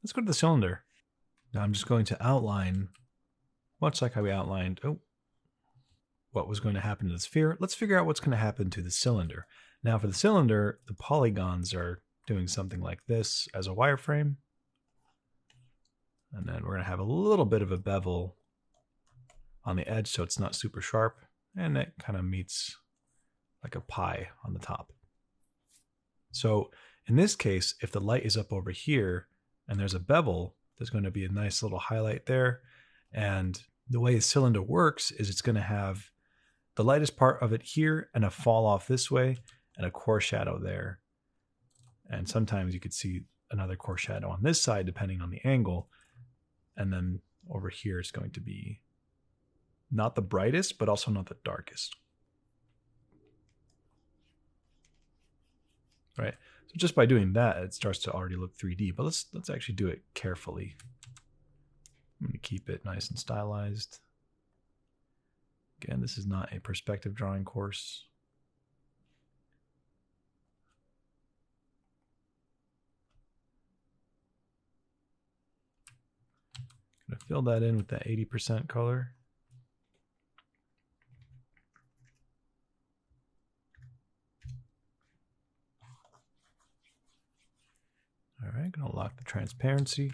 let's go to the cylinder. Now I'm just going to outline, much like how we outlined what was going to happen to the sphere. Let's figure out what's going to happen to the cylinder. Now for the cylinder, the polygons are doing something like this as a wireframe. And then we're going to have a little bit of a bevel on the edge so it's not super sharp. And it kind of meets like a pie on the top. So in this case, if the light is up over here and there's a bevel, there's going to be a nice little highlight there. And the way a cylinder works is it's going to have the lightest part of it here and a fall off this way and a core shadow there. And sometimes you could see another core shadow on this side depending on the angle. And then over here is going to be not the brightest, but also not the darkest. Right. So just by doing that, it starts to already look 3D, but let's actually do it carefully. I'm going to keep it nice and stylized. Again, this is not a perspective drawing course. I'm going to fill that in with that 80% color. All right, going to lock the transparency.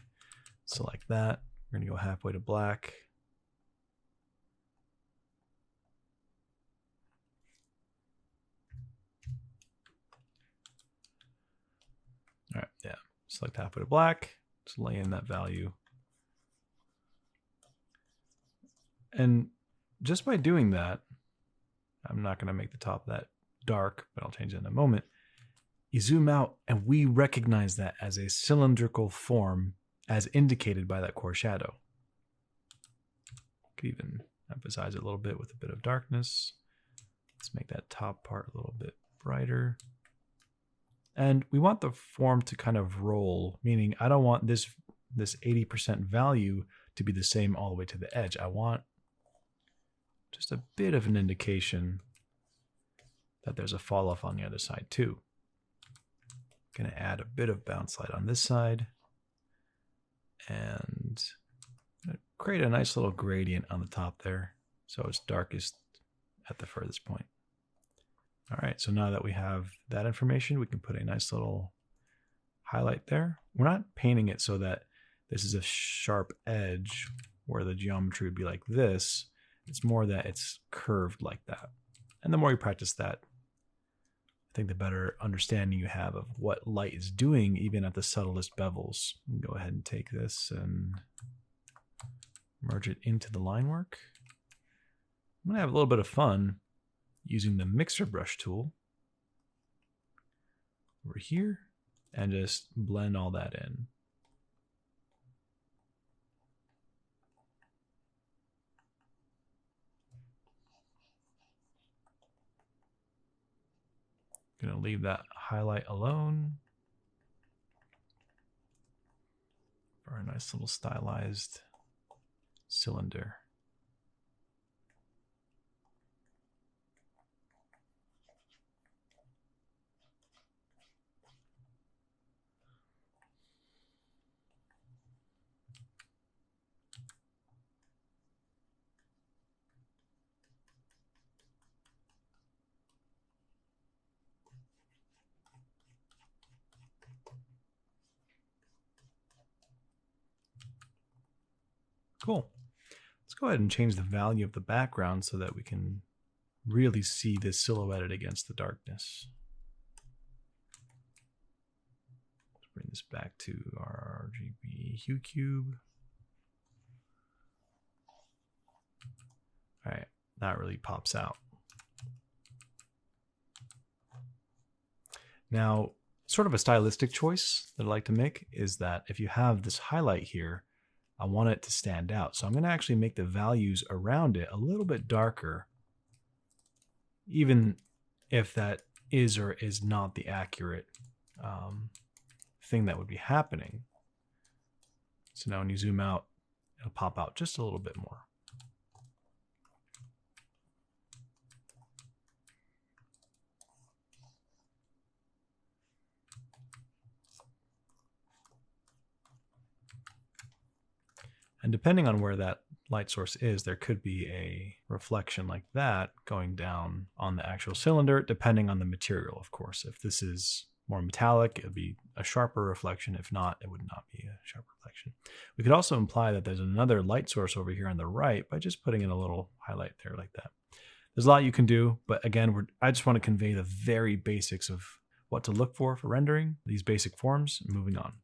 Select that. We're going to go halfway to black. All right, yeah. Select halfway to black. Just lay in that value. And just by doing that, I'm not going to make the top that dark, but I'll change it in a moment. You zoom out and we recognize that as a cylindrical form as indicated by that core shadow. Could even emphasize it a little bit with a bit of darkness. Let's make that top part a little bit brighter. And we want the form to kind of roll, meaning I don't want this 80% value to be the same all the way to the edge. I want just a bit of an indication that there's a fall off on the other side too. Going to add a bit of bounce light on this side and create a nice little gradient on the top there so it's darkest at the furthest point. All right, so now that we have that information, we can put a nice little highlight there. We're not painting it so that this is a sharp edge where the geometry would be like this. It's more that it's curved like that. And the more you practice that, I think the better understanding you have of what light is doing, even at the subtlest bevels. Go ahead and take this and merge it into the line work. I'm gonna have a little bit of fun using the mixer brush tool over here and just blend all that in. Gonna leave that highlight alone for a nice little stylized cylinder. Cool. Let's go ahead and change the value of the background so that we can really see this silhouetted against the darkness. Let's bring this back to our RGB hue cube. All right, that really pops out. Now, sort of a stylistic choice that I like to make is that if you have this highlight here, I want it to stand out. So I'm going to actually make the values around it a little bit darker, even if that is or is not the accurate thing that would be happening. So now when you zoom out, it'll pop out just a little bit more. And depending on where that light source is, there could be a reflection like that going down on the actual cylinder, depending on the material, of course. If this is more metallic, it would be a sharper reflection. If not, it would not be a sharp reflection. We could also imply that there's another light source over here on the right by just putting in a little highlight there like that. There's a lot you can do, but again, I just want to convey the very basics of what to look for rendering, these basic forms, and moving on.